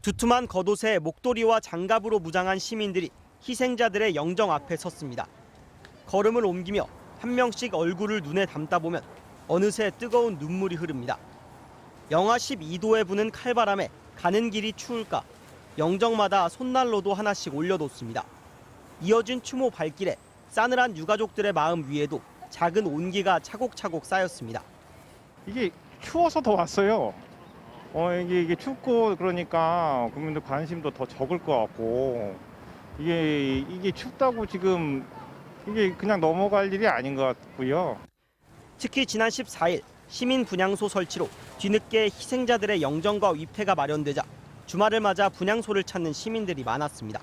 두툼한 겉옷에 목도리와 장갑으로 무장한 시민들이 희생자들의 영정 앞에 섰습니다. 걸음을 옮기며 한 명씩 얼굴을 눈에 담다 보면 어느새 뜨거운 눈물이 흐릅니다. 영하 12도에 부는 칼바람에 가는 길이 추울까 영정마다 손난로도 하나씩 올려뒀습니다. 이어진 추모 발길에 싸늘한 유가족들의 마음 위에도 작은 온기가 차곡차곡 쌓였습니다. 이게 추워서 더 왔어요. 이게 춥고 그러니까 국민들 관심도 더 적을 것 같고 이게 춥다고 지금 이게 그냥 넘어갈 일이 아닌 것 같고요. 특히 지난 14일 시민 분향소 설치로 뒤늦게 희생자들의 영정과 위패가 마련되자 주말을 맞아 분향소를 찾는 시민들이 많았습니다.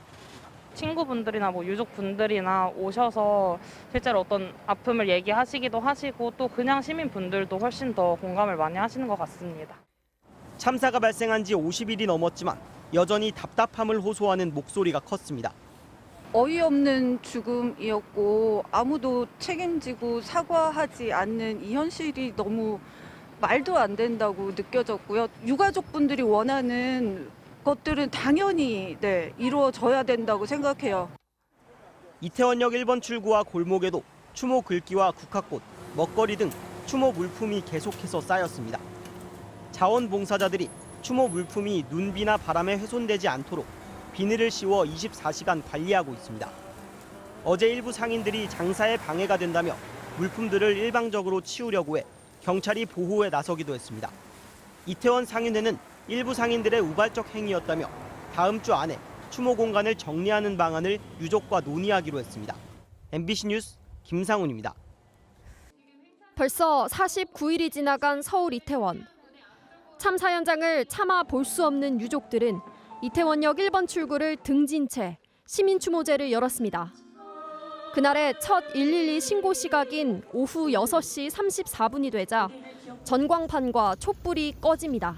친구분들이나 유족분들이나 오셔서 실제로 어떤 아픔을 얘기하시기도 하시고 또 그냥 시민분들도 훨씬 더 공감을 많이 하시는 것 같습니다. 참사가 발생한 지 50일이 넘었지만 여전히 답답함을 호소하는 목소리가 컸습니다. 어이없는 죽음이었고 아무도 책임지고 사과하지 않는 이 현실이 너무 말도 안 된다고 느껴졌고요. 유가족분들이 원하는 것들은 당연히 이루어져야 된다고 생각해요. 이태원역 1번 출구와 골목에도 추모 글귀와 국화꽃, 먹거리 등 추모 물품이 계속해서 쌓였습니다. 자원봉사자들이 추모 물품이 눈비나 바람에 훼손되지 않도록 비닐을 씌워 24시간 관리하고 있습니다. 어제 일부 상인들이 장사에 방해가 된다며 물품들을 일방적으로 치우려고 해 경찰이 보호에 나서기도 했습니다. 이태원 상인회는 일부 상인들의 우발적 행위였다며 다음 주 안에 추모 공간을 정리하는 방안을 유족과 논의하기로 했습니다. MBC 뉴스 김상훈입니다. 벌써 49일이 지나간 서울 이태원. 참사 현장을 참아 볼 수 없는 유족들은 이태원역 1번 출구를 등진 채 시민추모제를 열었습니다. 그날의 첫 112 신고 시각인 오후 6시 34분이 되자 전광판과 촛불이 꺼집니다.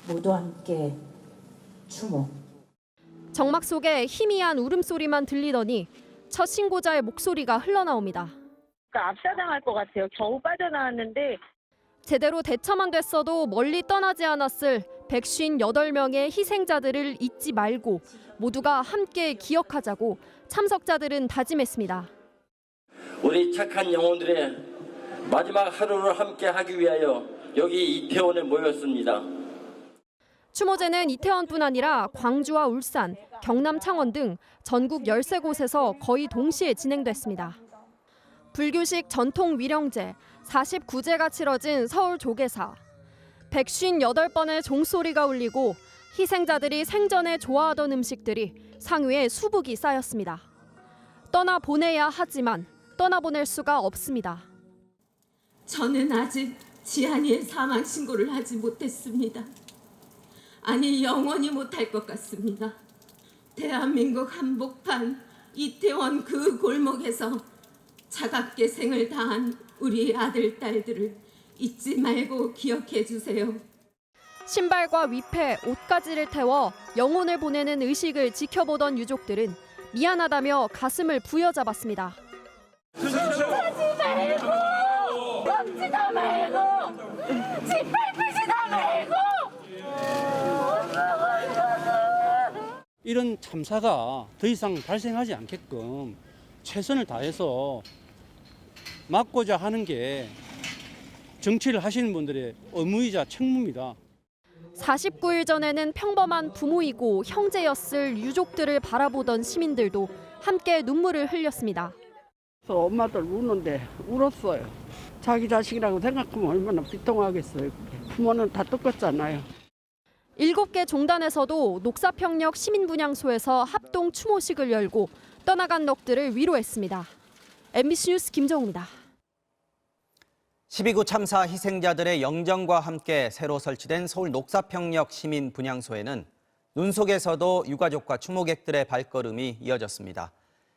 모두 함께 추모. 정막 속에 희미한 울음소리만 들리더니 첫 신고자의 목소리가 흘러나옵니다. 압사당할 것 같아요. 겨우 빠져나왔는데. 제대로 대처만 됐어도 멀리 떠나지 않았을 158명의 희생자들을 잊지 말고 모두가 함께 기억하자고 참석자들은 다짐했습니다. 우리 착한 영혼들의 마지막 하루를 함께 하기 위하여 여기 이태원에 모였습니다. 추모제는 이태원뿐 아니라 광주와 울산, 경남 창원 등 전국 13곳에서 거의 동시에 진행됐습니다. 불교식 전통 위령제 49제가 치러진 서울 조계사. 158번의 종소리가 울리고 희생자들이 생전에 좋아하던 음식들이 상위에 수북이 쌓였습니다. 떠나보내야 하지만 떠나보낼 수가 없습니다. 저는 아직 지한이의 사망 신고를 하지 못했습니다. 아니 영원히 못할 것 같습니다. 대한민국 한복판 이태원 그 골목에서 차갑게 생을 다한 우리 아들, 딸들을 잊지 말고 기억해 주세요. 신발과 위패, 옷가지를 태워 영혼을 보내는 의식을 지켜보던 유족들은 미안하다며 가슴을 부여잡았습니다. 하지 말고, 멈지도 말고, 짓밟으시다 말고. 이런 참사가 더 이상 발생하지 않게끔 최선을 다해서 막고자 하는 게 정치를 하시는 분들의 의무이자 책무입니다. 49일 전에는 평범한 부모이고 형제였을 유족들을 바라보던 시민들도 함께 눈물을 흘렸습니다. 엄마들 우는데 울었어요. 자기 자식이라고 생각하면 얼마나 비통하겠어요. 부모는 다 똑같잖아요. 7개 종단에서도 녹사평역 시민분향소에서 합동 추모식을 열고 떠나간 넋들을 위로했습니다. MBC 뉴스 김정우입니다. 12구 참사 희생자들의 영정과 함께 새로 설치된 서울 녹사평역 시민분향소에는 눈 속에서도 유가족과 추모객들의 발걸음이 이어졌습니다.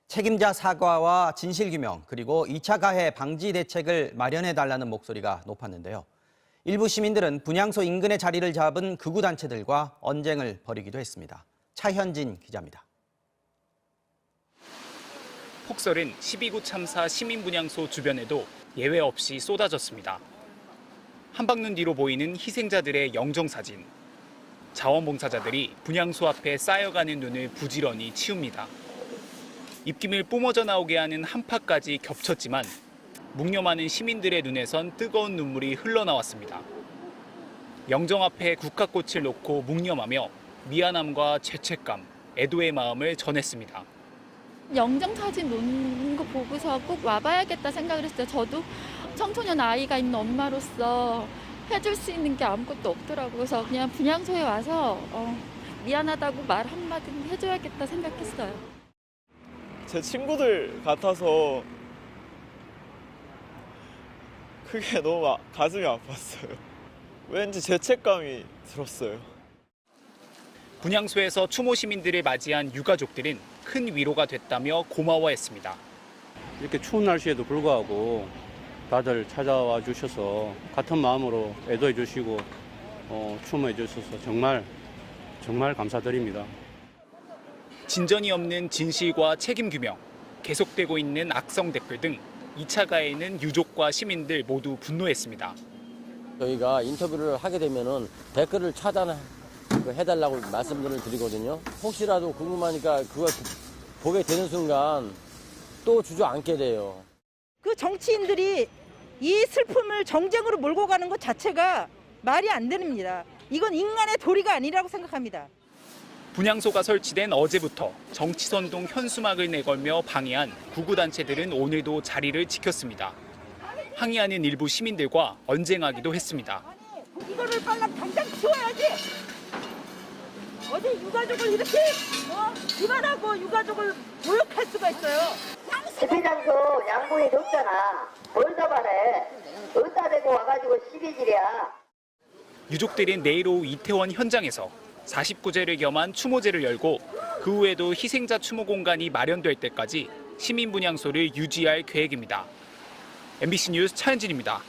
책임자 사과와 진실규명 그리고 2차 가해 방지 대책을 마련해달라는 목소리가 높았는데요. 일부 시민들은 분향소 인근에 자리를 잡은 극우단체들과 언쟁을 벌이기도 했습니다. 차현진 기자입니다. 폭설은 12구 참사 시민분향소 주변에도 예외 없이 쏟아졌습니다. 한방눈 뒤로 보이는 희생자들의 영정사진. 자원봉사자들이 분향소 앞에 쌓여가는 눈을 부지런히 치웁니다. 입김을 뿜어져 나오게 하는 한파까지 겹쳤지만 묵념하는 시민들의 눈에선 뜨거운 눈물이 흘러나왔습니다. 영정 앞에 국화꽃을 놓고 묵념하며 미안함과 죄책감, 애도의 마음을 전했습니다. 영정 사진 놓는 거 보고서 꼭 와봐야겠다 생각을 했어요. 저도 청소년 아이가 있는 엄마로서 해줄 수 있는 게 아무것도 없더라고요. 그래서 그냥 분향소에 와서 미안하다고 말 한마디 해줘야겠다 생각했어요. 제 친구들 같아서 그게 너무 가슴이 아팠어요. 왠지 죄책감이 들었어요. 분향소에서 추모 시민들을 맞이한 유가족들은 큰 위로가 됐다며 고마워했습니다. 이렇게 추운 날씨에도 불구하고 다들 찾아와 주셔서 같은 마음으로 애도해 주시고 추모해 주셔서 정말 감사드립니다. 진전이 없는 진실과 책임 규명, 계속되고 있는 악성 댓글 등 2차 가해에는 유족과 시민들 모두 분노했습니다. 저희가 인터뷰를 하게 되면은 댓글을 차단해달라고 말씀들을 드리거든요. 혹시라도 궁금하니까 그걸 보게 되는 순간 또 주저앉게 돼요. 그 정치인들이 이 슬픔을 정쟁으로 몰고 가는 것 자체가 말이 안 됩니다. 이건 인간의 도리가 아니라고 생각합니다. 분향소가 설치된 어제부터 정치선동 현수막을 내걸며 방해한 구구단체들은 오늘도 자리를 지켰습니다. 항의하는 일부 시민들과 언쟁하기도 했습니다. 이거를 빨랑 당장 치워야지. 어디 유가족을 이렇게 기만하고 유가족을 모욕할 수가 있어요. 집회장소 양보해 줬잖아. 뭘 더 바래. 어디다 대고 와가지고 시비질이야. 유족들은 내일 오후 이태원 현장에서 49제를 겸한 추모제를 열고 그 후에도 희생자 추모 공간이 마련될 때까지 시민 분향소를 유지할 계획입니다. MBC 뉴스 차현진입니다.